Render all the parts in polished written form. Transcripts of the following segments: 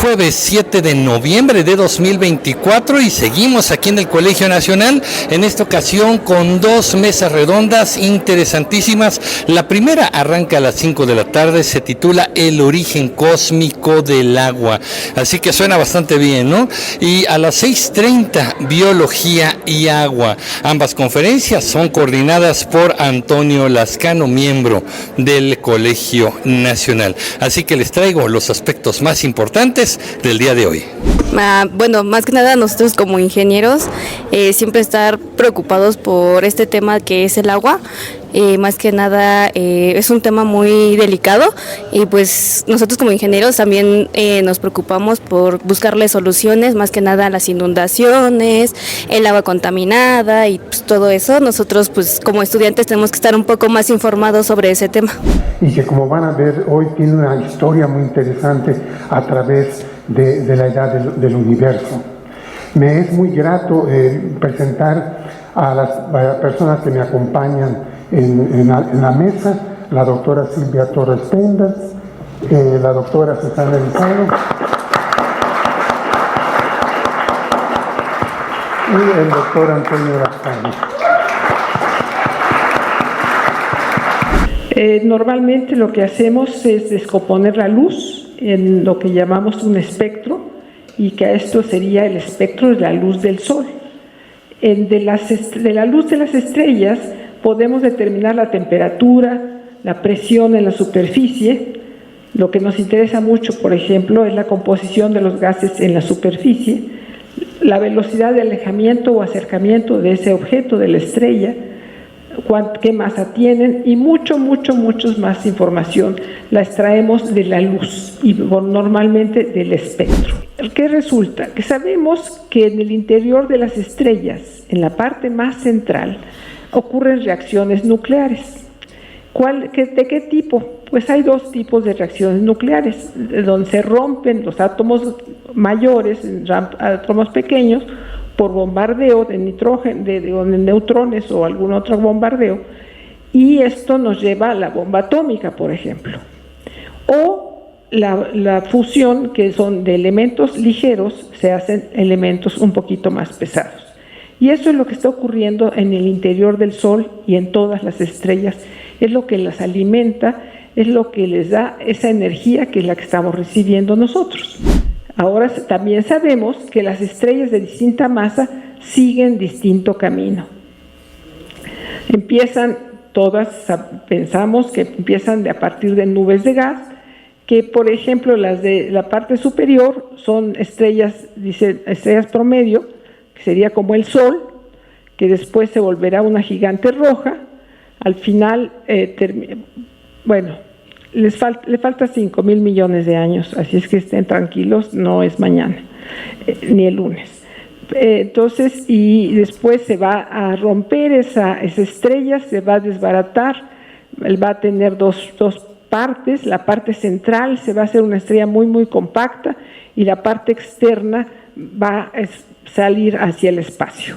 jueves 7 de noviembre de 2024 y seguimos aquí en el Colegio Nacional, en esta ocasión con dos mesas redondas interesantísimas. La primera arranca a las 5 de la tarde, se titula El origen cósmico del agua, así que suena bastante bien, ¿no? Y a las 6:30, Biología y agua. Ambas conferencias son coordinadas por Antonio Lascano, miembro del Colegio Nacional. Así que les traigo los aspectos más importantes del día de hoy. Bueno, más que nada nosotros como ingenieros siempre estar preocupados por este tema que es el agua. Más que nada es un tema muy delicado y pues nosotros como ingenieros también nos preocupamos por buscarle soluciones, más que nada a las inundaciones, el agua contaminada y pues todo eso. Nosotros pues como estudiantes tenemos que estar un poco más informados sobre ese tema. Y que, como van a ver, hoy tiene una historia muy interesante a través de la edad del universo. Me es muy grato presentar a las personas que me acompañan en la mesa: la doctora Silvia Torres Pendas, la doctora Susana Lizardo y el doctor Antonio Lascano. Normalmente lo que hacemos es descomponer la luz en lo que llamamos un espectro, y que esto sería el espectro de la luz del sol. De la luz de las estrellas podemos determinar la temperatura, la presión en la superficie. Lo que nos interesa mucho, por ejemplo, es la composición de los gases en la superficie, la velocidad de alejamiento o acercamiento de ese objeto, de la estrella, qué masa tienen y muchos más información la extraemos de la luz y normalmente del espectro. ¿Qué resulta? Que sabemos que en el interior de las estrellas, en la parte más central, ocurren reacciones nucleares. ¿De qué tipo? Pues hay dos tipos de reacciones nucleares, donde se rompen los átomos mayores en átomos pequeños por bombardeo de nitrógeno, de neutrones o algún otro bombardeo, y esto nos lleva a la bomba atómica, por ejemplo. O la fusión, que son de elementos ligeros, se hacen elementos un poquito más pesados. Y eso es lo que está ocurriendo en el interior del Sol y en todas las estrellas. Es lo que las alimenta, es lo que les da esa energía que es la que estamos recibiendo nosotros. Ahora también sabemos que las estrellas de distinta masa siguen distinto camino. Pensamos que empiezan a partir de nubes de gas, que por ejemplo las de la parte superior son estrellas promedio, que sería como el Sol, que después se volverá una gigante roja. Al final, le falta 5,000 millones de años, así es que estén tranquilos, no es mañana, ni el lunes. Entonces, y después se va a romper esa estrella, se va a desbaratar, va a tener dos partes. La parte central se va a hacer una estrella muy compacta y la parte externa va a salir hacia el espacio.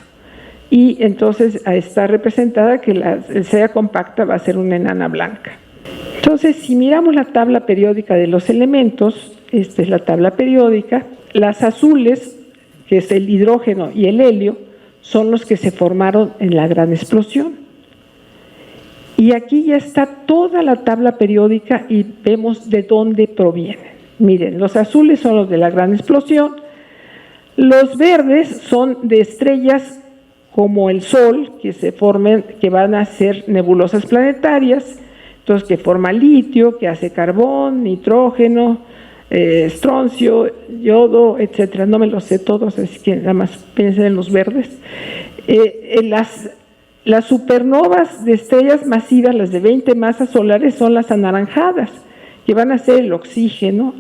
Y entonces está representada que la estrella compacta va a ser una enana blanca. Entonces, si miramos la tabla periódica de los elementos, esta es la tabla periódica, las azules, que es el hidrógeno y el helio, son los que se formaron en la gran explosión. Y aquí ya está toda la tabla periódica y vemos de dónde provienen. Miren, los azules son los de la gran explosión, los verdes son de estrellas como el Sol, que van a ser nebulosas planetarias, entonces que forma litio, que hace carbón, nitrógeno, estroncio, yodo, etcétera. No me los sé todos, así que nada más piensen en los verdes. Las supernovas de estrellas masivas, las de 20 masas solares, son las anaranjadas, que van a ser el oxígeno,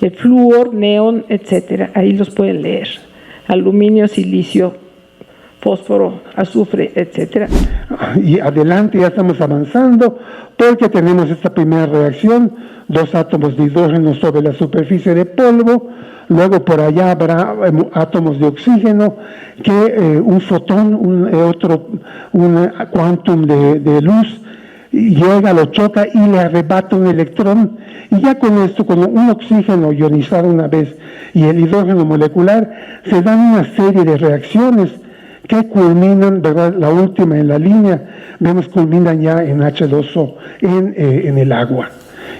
el flúor, neón, etcétera. Ahí los pueden leer. Aluminio, silicio, fósforo, azufre, etcétera. Y adelante, ya estamos avanzando, porque tenemos esta primera reacción: 2 átomos de hidrógeno sobre la superficie de polvo. Luego por allá habrá átomos de oxígeno, que un fotón, un quantum de luz, llega, lo choca y le arrebata un electrón, y ya con esto, con un oxígeno ionizado una vez y el hidrógeno molecular, se dan una serie de reacciones que culminan, ¿verdad? La última en la línea, vemos culminan ya en H2O, en el agua.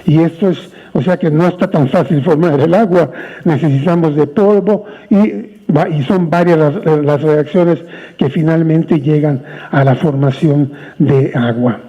Y esto es, o sea que no está tan fácil formar el agua, necesitamos de polvo y son varias las reacciones que finalmente llegan a la formación de agua.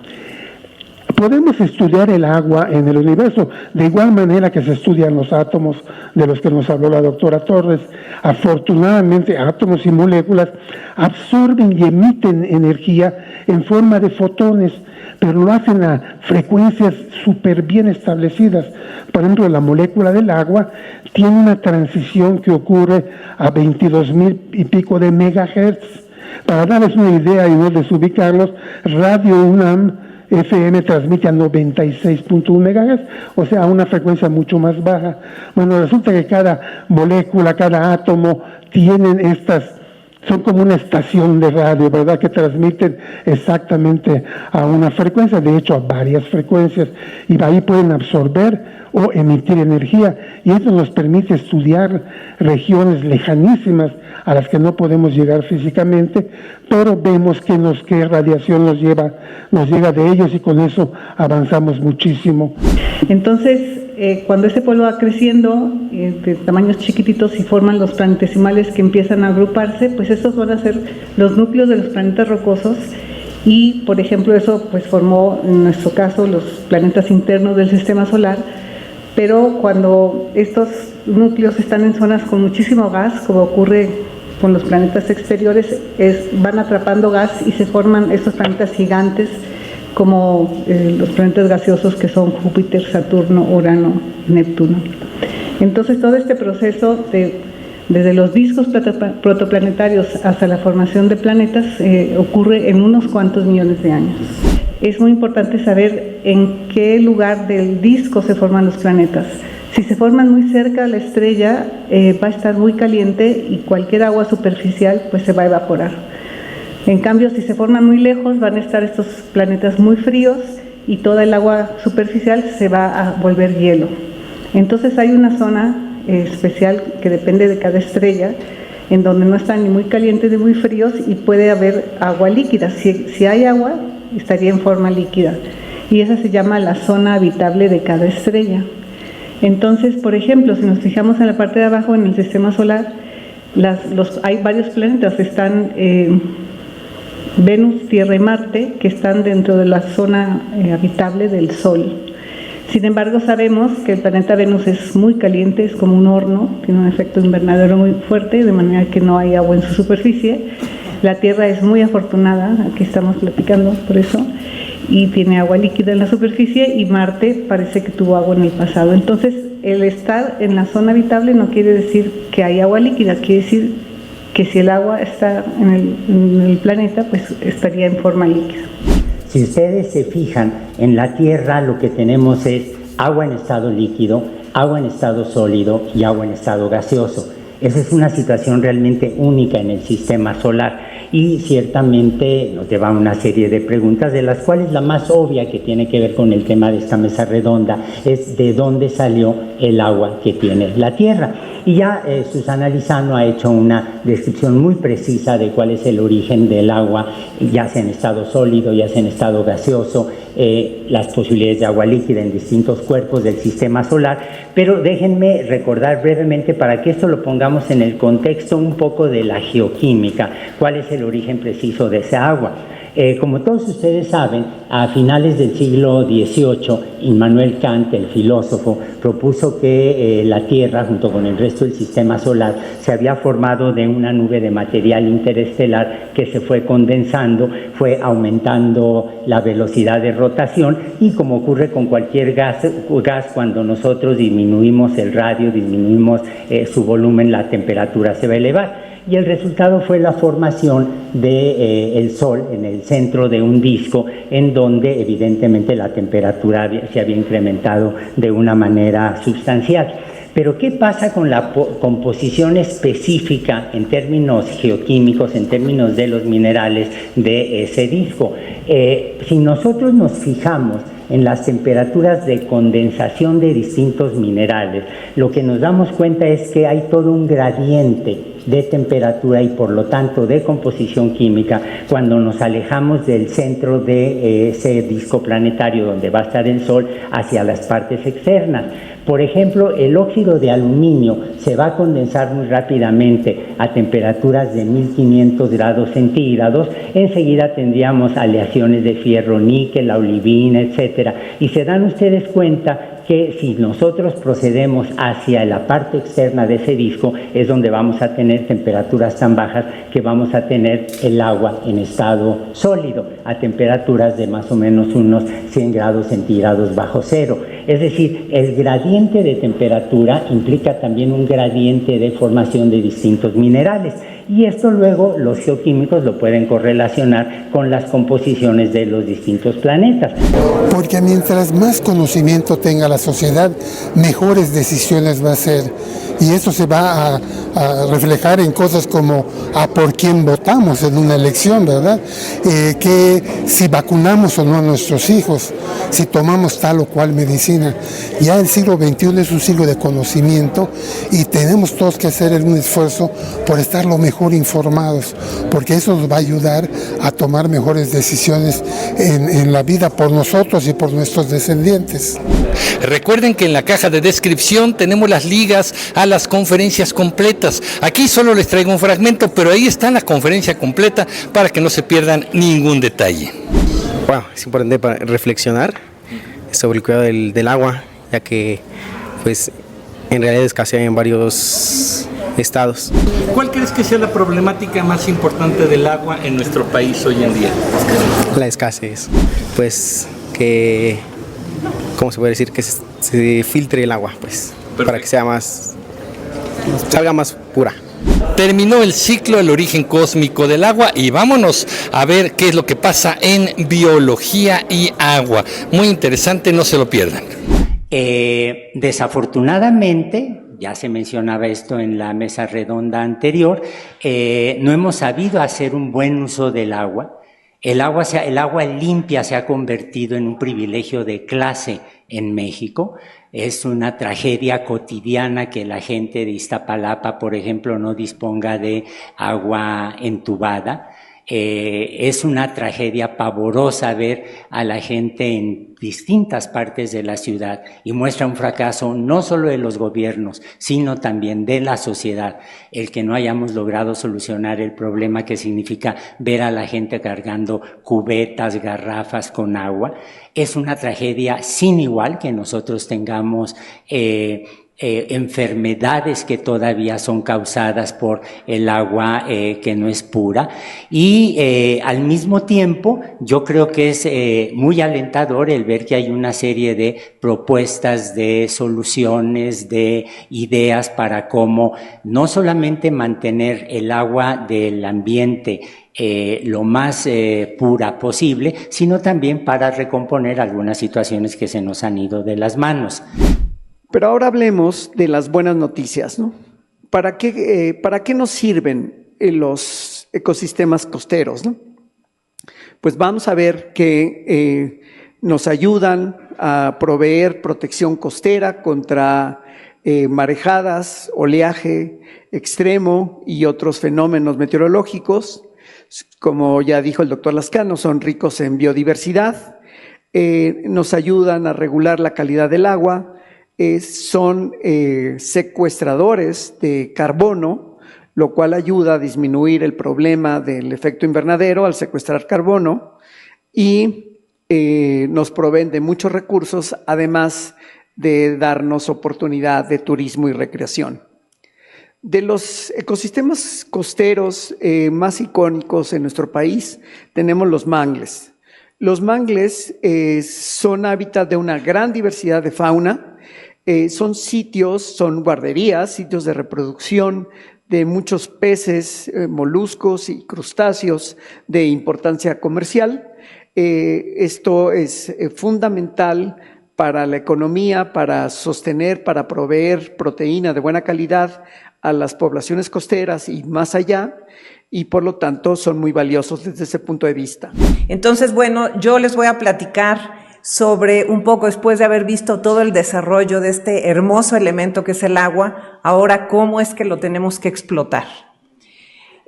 Podemos estudiar el agua en el universo de igual manera que se estudian los átomos de los que nos habló la doctora Torres. Afortunadamente, átomos y moléculas absorben y emiten energía en forma de fotones, pero lo hacen a frecuencias súper bien establecidas. Por ejemplo, la molécula del agua tiene una transición que ocurre a 22,000 y pico de megahertz. Para darles una idea y no desubicarlos, Radio UNAM FM transmite a 96.1 MHz, o sea, a una frecuencia mucho más baja. Bueno, resulta que cada molécula, cada átomo tienen son como una estación de radio, ¿verdad?, que transmiten exactamente a una frecuencia, de hecho a varias frecuencias, y ahí pueden absorber o emitir energía, y eso nos permite estudiar regiones lejanísimas a las que no podemos llegar físicamente, pero vemos qué radiación nos llega de ellos, y con eso avanzamos muchísimo. Entonces, cuando ese polvo va creciendo de tamaños chiquititos y forman los planetesimales que empiezan a agruparse, pues estos van a ser los núcleos de los planetas rocosos, y por ejemplo eso pues formó en nuestro caso los planetas internos del sistema solar. Pero cuando estos núcleos están en zonas con muchísimo gas, como ocurre con los planetas exteriores, van atrapando gas y se forman estos planetas gigantes como los planetas gaseosos que son Júpiter, Saturno, Urano, Neptuno. Entonces todo este proceso desde los discos protoplanetarios hasta la formación de planetas ocurre en unos cuantos millones de años. Es muy importante saber en qué lugar del disco se forman los planetas. Si se forman muy cerca de la estrella, va a estar muy caliente y cualquier agua superficial pues se va a evaporar. En cambio, si se forman muy lejos, van a estar estos planetas muy fríos y toda el agua superficial se va a volver hielo. Entonces hay una zona especial que depende de cada estrella, en donde no están ni muy calientes ni muy fríos, y puede haber agua líquida. Si hay agua, estaría en forma líquida, y esa se llama la zona habitable de cada estrella. Entonces, por ejemplo, si nos fijamos en la parte de abajo, en el sistema solar, hay varios planetas, están Venus, Tierra y Marte, que están dentro de la zona habitable del Sol. Sin embargo, sabemos que el planeta Venus es muy caliente, es como un horno, tiene un efecto invernadero muy fuerte, de manera que no hay agua en su superficie. La Tierra es muy afortunada, aquí estamos platicando por eso, y tiene agua líquida en la superficie, y Marte parece que tuvo agua en el pasado. Entonces, el estar en la zona habitable no quiere decir que hay agua líquida, quiere decir que si el agua está en el planeta, pues estaría en forma líquida. Si ustedes se fijan, en la Tierra lo que tenemos es agua en estado líquido, agua en estado sólido y agua en estado gaseoso. Esa es una situación realmente única en el sistema solar, y ciertamente nos lleva a una serie de preguntas, de las cuales la más obvia, que tiene que ver con el tema de esta mesa redonda, es de dónde salió el agua que tiene la Tierra. Y ya Susana Lizano ha hecho una descripción muy precisa de cuál es el origen del agua, ya sea en estado sólido, ya sea en estado gaseoso, las posibilidades de agua líquida en distintos cuerpos del sistema solar. Pero déjenme recordar brevemente, para que esto lo pongamos en el contexto un poco de la geoquímica, cuál es el origen preciso de esa agua. Como todos ustedes saben, a finales del siglo XVIII, Immanuel Kant, el filósofo, propuso que la Tierra, junto con el resto del sistema solar, se había formado de una nube de material interestelar que se fue condensando, fue aumentando la velocidad de rotación, y como ocurre con cualquier gas, cuando nosotros disminuimos el radio, disminuimos su volumen, la temperatura se va a elevar. Y el resultado fue la formación del Sol en el centro de un disco, en donde evidentemente la temperatura se había incrementado de una manera sustancial. Pero ¿qué pasa con la composición específica en términos geoquímicos, en términos de los minerales de ese disco? Si nosotros nos fijamos en las temperaturas de condensación de distintos minerales, lo que nos damos cuenta es que hay todo un gradiente de temperatura y por lo tanto de composición química cuando nos alejamos del centro de ese disco planetario donde va a estar el Sol hacia las partes externas. Por ejemplo, el óxido de aluminio se va a condensar muy rápidamente a temperaturas de 1500 grados centígrados. Enseguida tendríamos aleaciones de fierro, níquel, la olivina, etcétera. Y se dan ustedes cuenta que si nosotros procedemos hacia la parte externa de ese disco es donde vamos a tener temperaturas tan bajas que vamos a tener el agua en estado sólido a temperaturas de más o menos unos 100 grados centígrados bajo cero. Es decir, el gradiente de temperatura implica también un gradiente de formación de distintos minerales. Y esto luego los geoquímicos lo pueden correlacionar con las composiciones de los distintos planetas. Porque mientras más conocimiento tenga la sociedad, mejores decisiones va a hacer. Y eso se va a reflejar en cosas como a por quién votamos en una elección, ¿verdad? Que si vacunamos o no a nuestros hijos, si tomamos tal o cual medicina. Ya el siglo XXI es un siglo de conocimiento y tenemos todos que hacer un esfuerzo por estar lo mejor informados, porque eso nos va a ayudar a tomar mejores decisiones en la vida por nosotros y por nuestros descendientes. Recuerden que en la caja de descripción tenemos las ligas a las conferencias completas. Aquí solo les traigo un fragmento, pero ahí está la conferencia completa para que no se pierdan ningún detalle. Wow, es importante para reflexionar sobre el cuidado del agua, ya que pues en realidad escasea en varios estados. ¿Cuál crees que sea la problemática más importante del agua en nuestro país hoy en día? La escasez, pues que, ¿cómo se puede decir? Que se filtre el agua, pues, para que sea salga más pura. Terminó el ciclo El origen cósmico del agua y vámonos a ver qué es lo que pasa en biología y agua. Muy interesante, no se lo pierdan. Desafortunadamente, ya se mencionaba esto en la mesa redonda anterior, no hemos sabido hacer un buen uso del agua. El agua limpia se ha convertido en un privilegio de clase en México. Es una tragedia cotidiana que la gente de Iztapalapa, por ejemplo, no disponga de agua entubada. Es una tragedia pavorosa ver a la gente en distintas partes de la ciudad y muestra un fracaso no solo de los gobiernos, sino también de la sociedad, el que no hayamos logrado solucionar el problema que significa ver a la gente cargando cubetas, garrafas con agua. Es una tragedia sin igual que nosotros tengamos enfermedades que todavía son causadas por el agua que no es pura y al mismo tiempo yo creo que es muy alentador el ver que hay una serie de propuestas, de soluciones, de ideas para cómo no solamente mantener el agua del ambiente lo más pura posible, sino también para recomponer algunas situaciones que se nos han ido de las manos. Pero ahora hablemos de las buenas noticias, ¿no? ¿Para qué nos sirven los ecosistemas costeros, ¿no? Pues vamos a ver que nos ayudan a proveer protección costera contra marejadas, oleaje extremo y otros fenómenos meteorológicos. Como ya dijo el doctor Lascano, son ricos en biodiversidad, nos ayudan a regular la calidad del agua, son secuestradores de carbono, lo cual ayuda a disminuir el problema del efecto invernadero al secuestrar carbono y nos proveen de muchos recursos, además de darnos oportunidad de turismo y recreación. De los ecosistemas costeros más icónicos en nuestro país, tenemos los mangles. Los mangles son hábitat de una gran diversidad de fauna. Son sitios, son guarderías, sitios de reproducción de muchos peces, moluscos y crustáceos de importancia comercial. Esto es fundamental para la economía, para sostener, para proveer proteína de buena calidad a las poblaciones costeras y más allá, y por lo tanto son muy valiosos desde ese punto de vista. Entonces, bueno, yo les voy a platicar sobre un poco, después de haber visto todo el desarrollo de este hermoso elemento que es el agua, ahora cómo es que lo tenemos que explotar.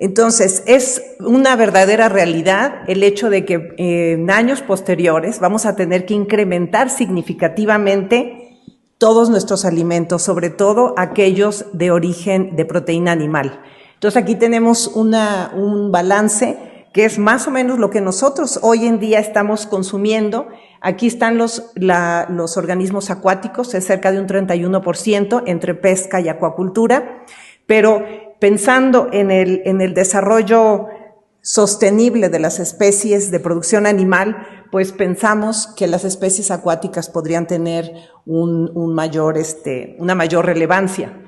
Entonces, es una verdadera realidad el hecho de que en años posteriores vamos a tener que incrementar significativamente todos nuestros alimentos, sobre todo aquellos de origen de proteína animal. Entonces, aquí tenemos un balance que es más o menos lo que nosotros hoy en día estamos consumiendo. Aquí están los organismos acuáticos, es cerca de un 31% entre pesca y acuacultura, pero pensando en el desarrollo sostenible de las especies de producción animal, pues pensamos que las especies acuáticas podrían tener una mayor relevancia.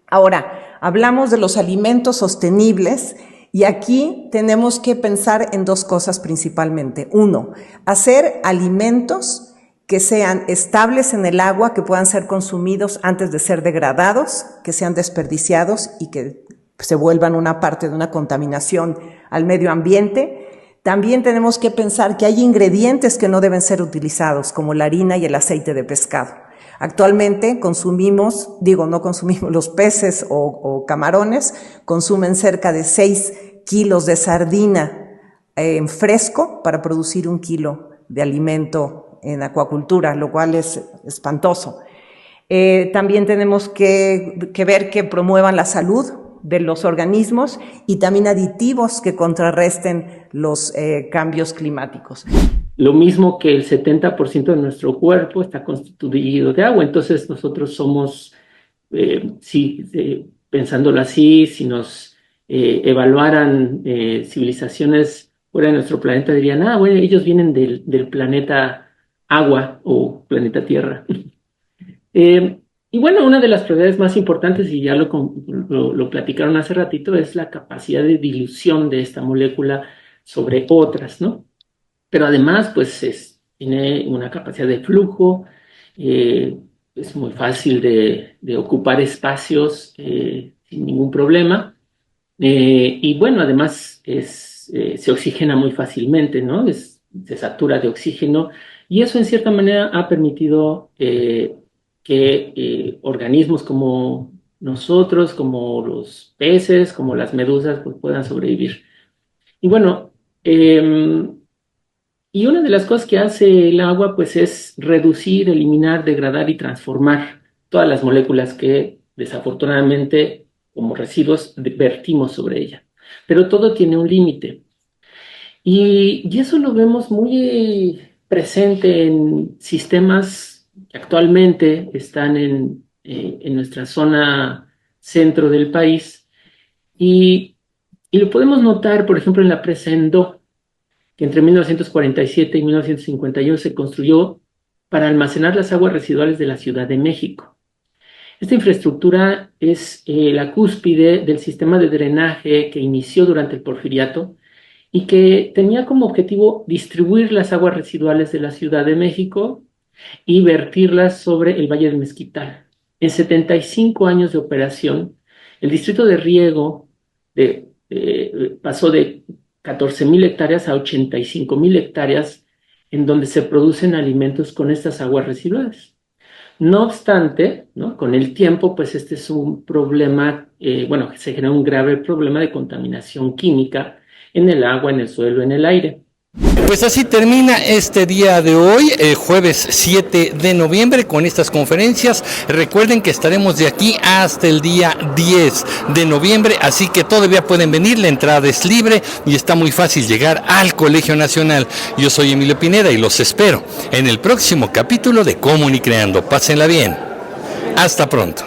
Ahora, hablamos de los alimentos sostenibles y aquí tenemos que pensar en dos cosas principalmente. Uno, hacer alimentos que sean estables en el agua, que puedan ser consumidos antes de ser degradados, que sean desperdiciados y que se vuelvan una parte de una contaminación al medio ambiente. También tenemos que pensar que hay ingredientes que no deben ser utilizados, como la harina y el aceite de pescado. Actualmente los peces o camarones consumen cerca de 6 kilos de sardina en fresco para producir 1 kilo de alimento en acuacultura, lo cual es espantoso. También tenemos que ver que promuevan la salud de los organismos y también aditivos que contrarresten los cambios climáticos. Lo mismo que el 70% de nuestro cuerpo está constituido de agua, entonces nosotros somos, pensándolo así, si nos evaluaran civilizaciones fuera de nuestro planeta, dirían, bueno, ellos vienen del planeta agua o planeta tierra. Y bueno, una de las propiedades más importantes, y ya lo platicaron hace ratito, es la capacidad de dilución de esta molécula sobre otras, ¿no? Pero además, pues, tiene una capacidad de flujo, es muy fácil de ocupar espacios sin ningún problema, y bueno, además se oxigena muy fácilmente, ¿no? Se satura de oxígeno, y eso en cierta manera ha permitido que organismos como nosotros, como los peces, como las medusas, pues puedan sobrevivir. Y bueno, y una de las cosas que hace el agua, pues es reducir, eliminar, degradar y transformar todas las moléculas que desafortunadamente como residuos vertimos sobre ella. Pero todo tiene un límite. Y eso lo vemos muy presente en sistemas que actualmente están en nuestra zona centro del país. Y lo podemos notar, por ejemplo, en la presa Endó, que entre 1947 y 1951 se construyó para almacenar las aguas residuales de la Ciudad de México. Esta infraestructura es la cúspide del sistema de drenaje que inició durante el Porfiriato y que tenía como objetivo distribuir las aguas residuales de la Ciudad de México y vertirlas sobre el Valle del Mezquital. En 75 años de operación, el distrito de riego pasó de 14,000 hectáreas a 85,000 hectáreas en donde se producen alimentos con estas aguas residuales. No obstante, ¿no? Con el tiempo, pues este es un problema, se genera un grave problema de contaminación química en el agua, en el suelo, en el aire. Pues así termina este día de hoy, jueves 7 de noviembre, con estas conferencias. Recuerden que estaremos de aquí hasta el día 10 de noviembre, así que todavía pueden venir, la entrada es libre y está muy fácil llegar al Colegio Nacional. Yo soy Emilio Pineda y los espero en el próximo capítulo de Comunicreando. Pásenla bien. Hasta pronto.